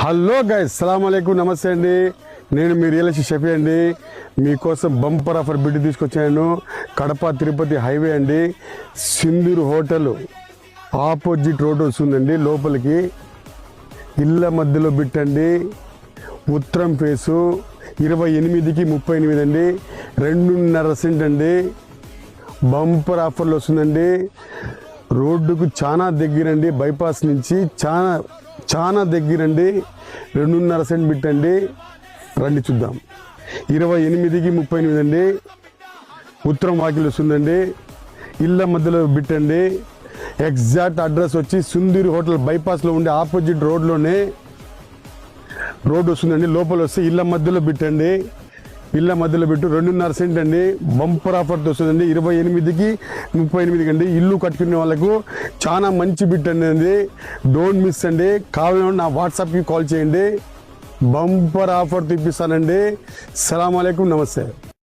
Hello guys, సలాంఅలైకుం, నమస్తే అండి. నేను మీ రియల్ ఎస్టేట్ షఫీ అండి. మీకోసం బంపర్ ఆఫర్ బిడ్ తీసుకొచ్చాను. కడప తిరుపతి హైవే అండి. సింధూర్ హోటల్ ఆపోజిట్ రోడ్ వస్తుందండి. లోపలికి ఇళ్ళ మధ్యలో బిట్టండి. ఉత్తరం ఫేసు 28కి 38 అండి. 2.5 సెంట్ అండి. బంపర్ ఆఫర్లు వస్తుందండి. రోడ్డుకు చాలా దగ్గరండి. బైపాస్ నుంచి చాలా దగ్గరండి. 2.5 సెంట్ బిట్టండి. రండి చూద్దాం. 28కి 38 అండి. ఉత్తరం వాకిలు వస్తుందండి. ఇళ్ళ మధ్యలో బిట్టండి. ఎగ్జాక్ట్ అడ్రస్ వచ్చి సింధూర్ హోటల్ బైపాస్లో ఉండే ఆపోజిట్ రోడ్లోనే రోడ్ వస్తుందండి. లోపల వస్తే ఇళ్ళ మధ్యలో బిట్టండి. ఇళ్ళ మధ్యలో బిట్టు 2.5 సెంట్ అండి. బంపర్ ఆఫర్తో వస్తుందండి. 28కి 38 అండి. ఇల్లు కట్టుకునే వాళ్ళకు చాలా మంచి బిట్ అండి. డోంట్ మిస్ అండి. కావాలంటే నా వాట్సాప్కి కాల్ చేయండి. Bumper offer తెప్పిస్తానండి. సలాం అలైకుం, నమస్తే.